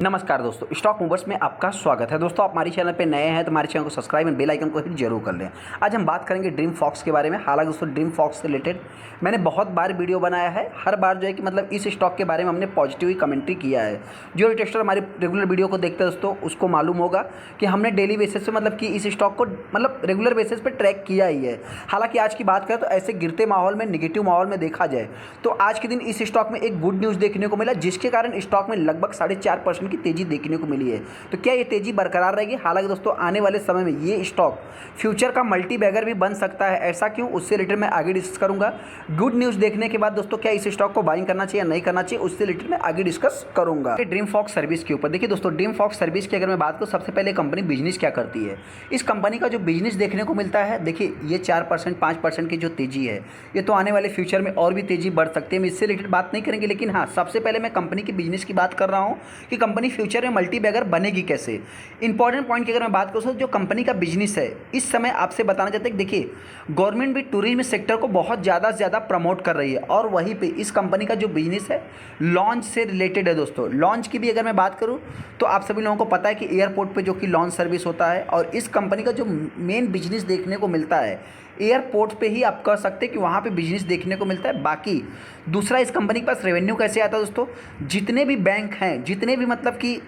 नमस्कार दोस्तों, stock movers में आपका स्वागत है। दोस्तों, आप हमारे चैनल पे नए हैं तो हमारे चैनल को सब्सक्राइब एंड बेल आइकन को हिट जरूर कर लें। आज हम बात करेंगे ड्रीम फॉक्स के बारे में। हालांकि दोस्तों, ड्रीम फॉक्स से रिलेटेड मैंने बहुत बार वीडियो बनाया है। हर बार जो है कि मतलब इस स्टॉक के बारे में हमने पॉजिटिव ही कमेंट्री किया है। जो रिटेस्टर हमारे रेगुलर वीडियो को देखते हैं दोस्तों, उसको मालूम होगा कि हमने डेली बेसिस पे मतलब कि इस स्टॉक को मतलब रेगुलर बेसिस पे ट्रैक किया ही है। हालांकि आज की बात करें तो ऐसे गिरते माहौल में, निगेटिव माहौल में देखा जाए तो आज के दिन इस स्टॉक में एक गुड न्यूज़ देखने को मिला, जिसके कारण स्टॉक में लगभग 4.5% की तेजी देखने को मिली है। तो क्या ये तेजी बरकरार रहेगी? हालांकि दोस्तों, आने वाले समय में ये स्टॉक फ्यूचर का मल्टी बैगर भी बन सकता है। ऐसा क्यों, उससे रिलेटेड मैं आगे डिस्कस करूंगा। गुड न्यूज़ देखने के बाद दोस्तों, क्या इस स्टॉक को बाइंग करना चाहिए या नहीं करना चाहिए, उससे रिलेटेड मैं आगे डिस्कस करूंगा। ड्रीम फॉक्स सर्विस के ऊपर देखिए दोस्तों, ड्रीम फॉक्स सर्विस की अगर मैं बात करूँ, सबसे पहले कंपनी बिजनेस क्या करती है। इस कंपनी का जो बिजनेस देखने को मिलता है, देखिए ये 4% 5% की जो तेजी है, ये तो आने वाले फ्यूचर में और भी तेजी बढ़ सकती है। हम इससे रिलेटेड बात नहीं करेंगे, लेकिन हाँ, सबसे पहले मैं कंपनी की बिजनेस की बात कर रहा हूँ कि कंपनी फ्यूचर में मल्टी बैगर बनेगी कैसे। इंपॉर्टेंट पॉइंट की अगर मैं बात करूँ, जो कंपनी का बिजनेस है, इस समय आपसे बताना चाहते हैं कि देखिए, गवर्नमेंट भी टूरिज्म सेक्टर को बहुत ज़्यादा से ज़्यादा प्रमोट कर रही है। और वहीं पे इस कंपनी का जो बिजनेस है लॉन्च से रिलेटेड है। दोस्तों, लॉन्च की भी अगर मैं बात करूँ तो आप सभी लोगों को पता है कि एयरपोर्ट पे जो कि लॉन्च सर्विस होता है, और इस कंपनी का जो मेन बिजनेस देखने को मिलता है एयरपोर्ट पे ही आप कह सकते हैं कि वहाँ पे बिजनेस देखने को मिलता है। बाकी दूसरा, इस कंपनी के पास रेवेन्यू कैसे आता है दोस्तों, जितने भी बैंक हैं, जितने भी मतलब कि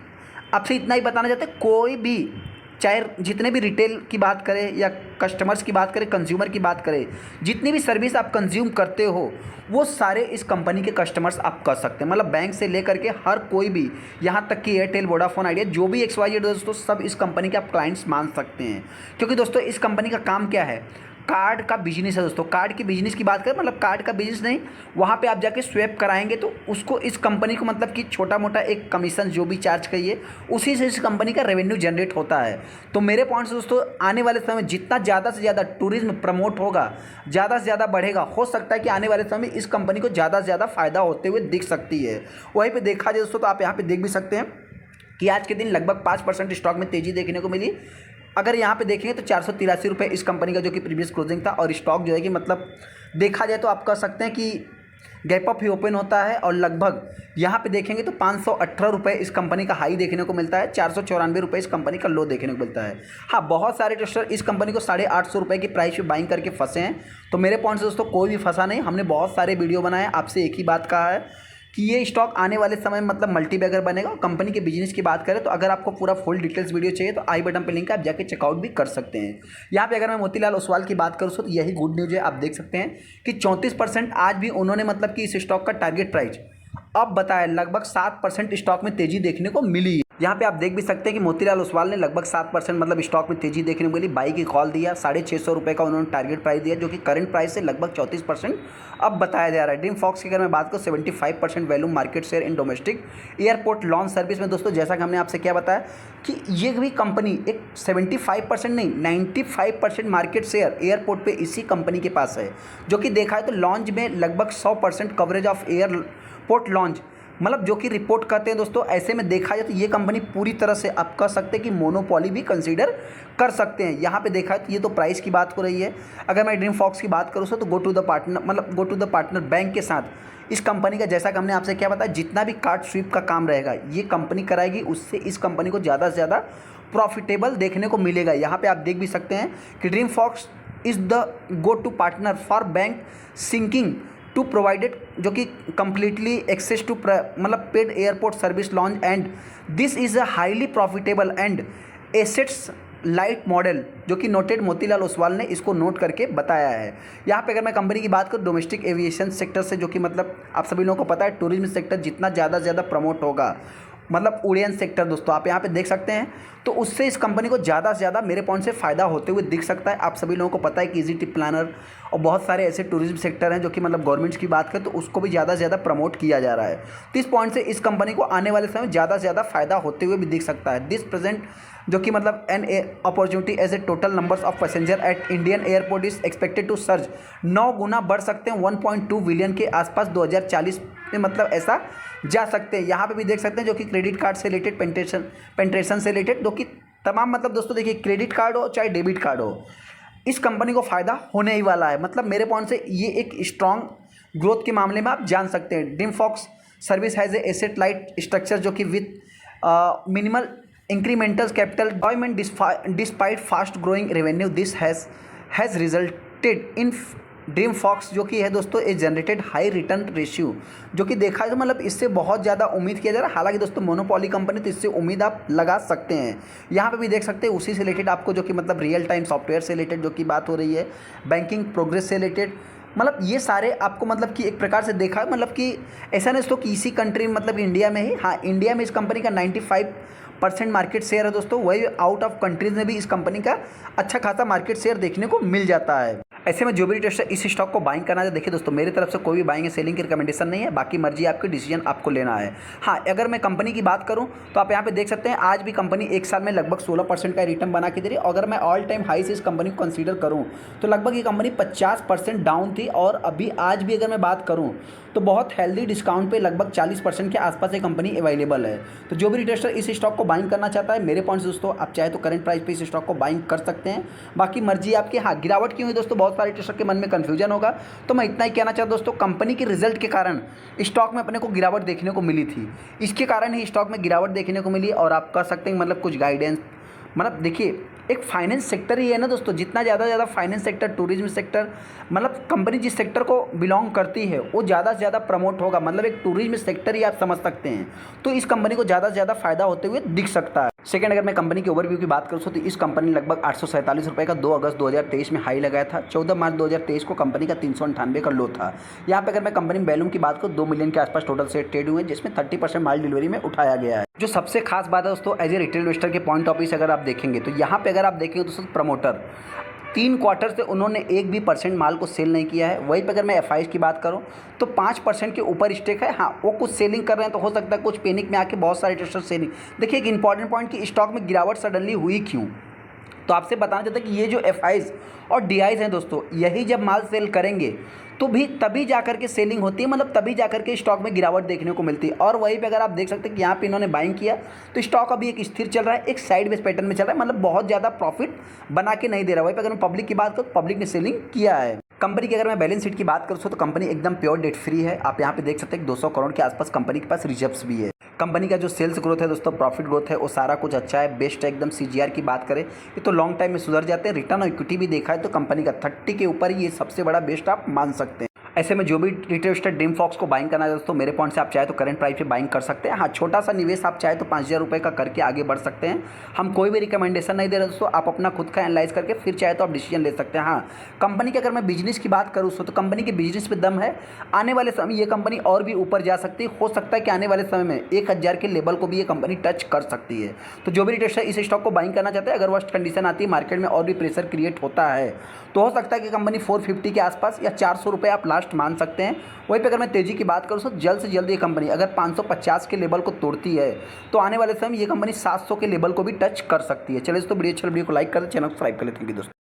आपसे इतना ही बताना चाहते हैं, कोई भी चाहे जितने भी रिटेल की बात करें या कस्टमर्स की बात करें, कंज्यूमर की बात करें, जितनी भी सर्विस आप कंज्यूम करते हो वो सारे इस कंपनी के कस्टमर्स आप कर सकते हैं। मतलब बैंक से लेकर के हर कोई भी, यहाँ तक कि एयरटेल, वोडाफोन, आइडिया, जो भी XYZ दोस्तों, सब इस कंपनी के आप क्लाइंट्स मान सकते हैं। क्योंकि दोस्तों, इस कंपनी का काम क्या है, कार्ड का बिजनेस है। दोस्तों, कार्ड की बिजनेस की बात करें, मतलब कार्ड का बिजनेस नहीं, वहाँ पे आप जाके स्वैप कराएंगे तो उसको इस कंपनी को मतलब कि छोटा मोटा एक कमीशन जो भी चार्ज करिए, उसी से इस कंपनी का रेवेन्यू जनरेट होता है। तो मेरे पॉइंट से दोस्तों, आने वाले समय में जितना ज़्यादा से ज़्यादा टूरिज्म प्रमोट होगा, ज़्यादा से ज़्यादा बढ़ेगा, हो सकता है कि आने वाले समय में इस कंपनी को ज़्यादा से ज़्यादा फायदा होते हुए दिख सकती है। वहीं पर देखा जाए दोस्तों, तो आप यहाँ पर देख भी सकते हैं कि आज के दिन लगभग 5% स्टॉक में तेज़ी देखने को मिली। अगर यहाँ पे देखेंगे तो 483 रुपये इस कंपनी का जो कि प्रीवियस क्लोजिंग था, और स्टॉक जो है कि मतलब देखा जाए तो आप कह सकते हैं कि गैप अप ही ओपन होता है। और लगभग यहाँ पे देखेंगे तो 518 रुपये इस कंपनी का हाई देखने को मिलता है, 494 रुपये इस कंपनी का लो देखने को मिलता है। हाँ, बहुत सारे ट्रेडर इस कंपनी को 850 रुपये की प्राइस पे बाइंग करके फंसे हैं। तो मेरे पॉइंट से दोस्तों, कोई भी फंसा नहीं। हमने बहुत सारे वीडियो बनाए, आपसे एक ही बात कहा है कि ये स्टॉक आने वाले समय में मतलब मल्टी बैगर बनेगा। कंपनी के बिजनेस की बात करें तो अगर आपको पूरा फुल डिटेल्स वीडियो चाहिए तो आई बटन पे लिंक है, आप जाके चेकआउट भी कर सकते हैं। यहाँ पे अगर मैं मोतीलाल ओसवाल की बात करूँ तो यही गुड न्यूज़ है। आप देख सकते हैं कि 34% आज भी उन्होंने मतलब कि इस स्टॉक का टारगेट प्राइस अब बताया, लगभग 7% स्टॉक में तेजी देखने को मिली है। यहाँ पे आप देख भी सकते हैं कि मोतीलाल ओसवाल ने लगभग 7% मतलब स्टॉक में तेजी देखने को मिली। बाई की कॉल दिया, 650 रुपये का उन्होंने टारगेट प्राइस दिया, जो कि करंट प्राइस से लगभग 34% अब बताया जा रहा है। ड्रीम फॉक्स की अगर मैं बात करूँ, 75% value market share in domestic airport launch service में। दोस्तों, जैसा कि हमने आपसे क्या बताया कि ये भी कंपनी एक 75% नहीं, 95% मार्केट शेयर एयरपोर्ट पर इसी कंपनी के पास है। जो कि देखा है तो लॉन्च में लगभग 100% कवरेज ऑफ एयरपोर्ट लॉन्च, मतलब जो कि रिपोर्ट करते हैं दोस्तों। ऐसे में देखा जाए तो ये कंपनी पूरी तरह से आप कह सकते हैं कि मोनोपोली भी कंसीडर कर सकते हैं। यहाँ पे देखा है तो ये तो प्राइस की बात हो रही है। अगर मैं ड्रीम फॉक्स की बात करूँ तो go to the partner bank के साथ इस कंपनी का, जैसा कि हमने आपसे क्या बताया, जितना भी कार्ड स्वीप का काम रहेगा ये कंपनी कराएगी, उससे इस कंपनी को ज़्यादा से ज़्यादा प्रॉफिटेबल देखने को मिलेगा। यहाँ पर आप देख भी सकते हैं कि DreamFolks is the go to partner for bank sinking to provided, जो कि कंप्लीटली एक्सेस टू मतलब paid airport service lounge, and this is a highly profitable and assets light model, जो कि नोटेड मोतीलाल ओसवाल ने इसको नोट करके बताया है। यहाँ पे अगर मैं कंपनी की बात करूँ, डोमेस्टिक एविएशन सेक्टर से, जो कि मतलब आप सभी लोगों को पता है टूरिज्म सेक्टर जितना ज़्यादा से ज़्यादा प्रमोट होगा, मतलब उड़ान सेक्टर दोस्तों आप यहाँ पे देख सकते हैं, तो उससे इस कंपनी को ज़्यादा से ज़्यादा मेरे पॉइंट से फ़ायदा होते हुए दिख सकता है। आप सभी लोगों को पता है कि इजी ट्रिप प्लानर और बहुत सारे ऐसे टूरिज्म सेक्टर हैं जो कि मतलब गवर्नमेंट्स की बात करें तो उसको भी ज़्यादा से ज़्यादा प्रमोट किया जा रहा है। तो इस पॉइंट से इस कंपनी को आने वाले समय ज़्यादा से ज़्यादा फ़ायदा होते हुए भी दिख सकता है। दिस प्रेजेंट, जो कि मतलब an opportunity as a total numbers of passenger at Indian airport is expected to surge, 9 गुना बढ़ सकते हैं 1.2 बिलियन के आसपास 2040 में, मतलब ऐसा जा सकते हैं। यहाँ पे भी देख सकते हैं जो कि क्रेडिट कार्ड से रिलेटेड, पेंट्रेशन से रिलेटेड, जो कि तमाम मतलब दोस्तों देखिए, क्रेडिट कार्ड हो चाहे डेबिट कार्ड हो, इस कंपनी को फ़ायदा होने ही वाला है। मतलब मेरे पॉइंट से ये एक स्ट्रॉन्ग ग्रोथ के मामले में आप जान सकते हैं। DreamFolks service has a asset light structure, जो कि with minimal incremental capital deployment despite fast growing revenue. This has resulted in DreamFox जो कि है दोस्तों AI generated high return ratio, जो कि देखा है तो मतलब इससे बहुत ज़्यादा उम्मीद किया जा रहा है। हालांकि दोस्तों मोनोपोली कंपनी, तो इससे उम्मीद आप लगा सकते हैं। यहाँ पे भी देख सकते हैं उसी से रिलेटेड आपको जो कि मतलब रियल टाइम सॉफ्टवेयर से रिलेटेड जो कि बात हो रही है, बैंकिंग प्रोग्रेस से रिलेटेड, मतलब ये सारे आपको मतलब कि एक प्रकार से देखा मतलब कि ऐसा नहीं दोस्तों कि इसी कंट्री में मतलब इंडिया में ही, हाँ इंडिया में इस कंपनी का 95% मार्केट शेयर है दोस्तों। वही आउट ऑफ कंट्रीज़ में भी इस कंपनी का अच्छा खासा मार्केट शेयर देखने को मिल जाता है। ऐसे में जो भी ट्रेडर इस स्टॉक को बाइंग करना है, देखिए दोस्तों मेरी तरफ से कोई भी बाइंग या सेलिंग की रिकमेंडेशन नहीं है, बाकी मर्जी आपकी, डिसीजन आपको लेना है। हाँ अगर मैं कंपनी की बात करूँ तो आप यहाँ पे देख सकते हैं आज भी कंपनी एक साल में लगभग 16% का रिटर्न बना के दे रही है। अगर मैं ऑल टाइम हाई से इस कंपनी को कंसीडर करूँ तो लगभग ये कंपनी 50% डाउन थी, और अभी आज भी अगर मैं बात करूँ तो बहुत हेल्दी डिस्काउंट पे लगभग 40% के आसपास ये कंपनी अवेलेबल है। तो जो भी रिटेलर इस स्टॉक को बाइंग करना चाहता है, मेरे पॉइंट से दोस्तों आप चाहे तो करंट प्राइस पे इस स्टॉक को बाइंग कर सकते हैं, बाकी मर्जी आपकी। हाँ गिरावट क्यों है दोस्तों, बहुत सारे ट्रेडर के मन में कन्फ्यूजन होगा, तो मैं इतना ही कहना चाहता हूँ दोस्तों, कंपनी के रिजल्ट के कारण स्टॉक में अपने को गिरावट देखने को मिली थी, इसके कारण ही स्टॉक में गिरावट देखने को मिली। और आप कह सकते हैं मतलब कुछ गाइडेंस, मतलब देखिए एक फाइनेंस सेक्टर ही है ना दोस्तों, जितना ज़्यादा फाइनेंस सेक्टर, टूरिज्म सेक्टर, मतलब कंपनी जिस सेक्टर को बिलोंग करती है वो ज़्यादा से ज़्यादा प्रमोट होगा, मतलब एक टूरिज्म सेक्टर ही आप समझ सकते हैं। तो इस कंपनी को ज़्यादा से ज़्यादा फायदा होते हुए दिख सकता है। सेकंड, अगर मैं कंपनी के ओवरव्यू की बात करूँ तो इस कंपनी ने लगभग 847 रुपये का 2 अगस्त 2023 में हाई लगाया था। 14 मार्च 2023 को कंपनी का 398 का लो था। यहाँ पे अगर मैं कंपनी वैल्यूम की बात करूँ 2 मिलियन के आसपास टोटल शेयर ट्रेड हुए, जिसमें 30% माल डिलीवरी में उठाया गया है। जो सबसे खास बात है दोस्तों, एज ए रिटेल इन्वेस्टर के पॉइंट ऑफ व्यू से अगर आप देखेंगे तो यहाँ पे अगर आप देखेंगे तो प्रमोटर 3 क्वार्टर से उन्होंने 1 भी % माल को सेल नहीं किया है। वहीं पर अगर मैं एफआईज की बात करूं तो 5% के ऊपर स्टेक है। हाँ वो कुछ सेलिंग कर रहे हैं, तो हो सकता है कुछ पैनिक में आके बहुत सारे ट्रेडर्स सेलिंग। देखिए एक इंपॉर्टेंट पॉइंट कि स्टॉक में गिरावट सडनली हुई क्यों, तो आपसे बताना चाहता है कि ये जो एफआईज और डीआईज हैं दोस्तों, यही जब माल सेल करेंगे तो भी तभी जाकर के सेलिंग होती है, मतलब तभी जाकर के स्टॉक में गिरावट देखने को मिलती है। और वहीं पे अगर आप देख सकते हैं कि यहाँ पे इन्होंने बाइंग किया तो स्टॉक अभी एक स्थिर चल रहा है, एक साइड वेज पैटर्न में चल रहा है, मतलब बहुत ज़्यादा प्रॉफिट बना के नहीं दे रहा। वहीं पे अगर मैं पब्लिक की बात करूँ तो पब्लिक ने सेलिंग किया है। कंपनी की अगर मैं बैलेंस शीट की बात करूँ तो कंपनी एकदम प्योर डेट फ्री है। आप यहाँ पे देख सकते हैं 200 करोड़ के आसपास कंपनी के पास रिजर्व्स भी है। कंपनी का जो सेल्स ग्रोथ है दोस्तों, प्रॉफिट ग्रोथ है, वो सारा कुछ अच्छा है, बेस्ट है एकदम। सीजीआर की बात करें ये तो लॉन्ग टाइम में सुधर जाते हैं। रिटर्न और इक्विटी भी देखा है तो कंपनी का 30 के ऊपर ही ये सबसे बड़ा बेस्ट आप मान सकते हैं। ऐसे में जो भी रिटेल इन्वेस्टर ड्रीमफॉक्स को बाइंग करना है दोस्तों, मेरे पॉइंट से आप चाहे तो करंट प्राइस पे बाइंग कर सकते हैं। हाँ छोटा सा निवेश आप चाहे तो 5000 रुपये का करके आगे बढ़ सकते हैं। हम कोई भी रिकमेंडेशन नहीं दे रहे दोस्तों, आप अपना खुद का एनालाइज करके फिर चाहे तो आप डिसीजन ले सकते हैं। हाँ कंपनी की अगर मैं बिजनेस की बात करूँ तो कंपनी के बिजनेस में दम है। आने वाले समय ये कंपनी और भी ऊपर जा सकती है, हो सकता है कि आने वाले समय में 1000 के लेवल को भी ये कंपनी टच कर सकती है। तो जो भी रिटेलर इस स्टॉक को बाइंग करना चाहते हैं, अगर वर्स्ट कंडीशन आती है, मार्केट में और भी प्रेशर क्रिएट होता है, तो हो सकता है कि कंपनी 450 के आसपास या 400 रुपये आप लास्ट मान सकते हैं। वहीं पे अगर मैं तेजी की बात करूँ तो जल्द से जल्द ये कंपनी अगर 550 के लेवल को तोड़ती है तो आने वाले समय ये कंपनी 700 के लेवल को भी टच कर सकती है। चलिए दोस्तों वीडियो अच्छा, वीडियो को लाइक कर दें, चैनल को सब्सक्राइब कर लेते हैं दोस्तों।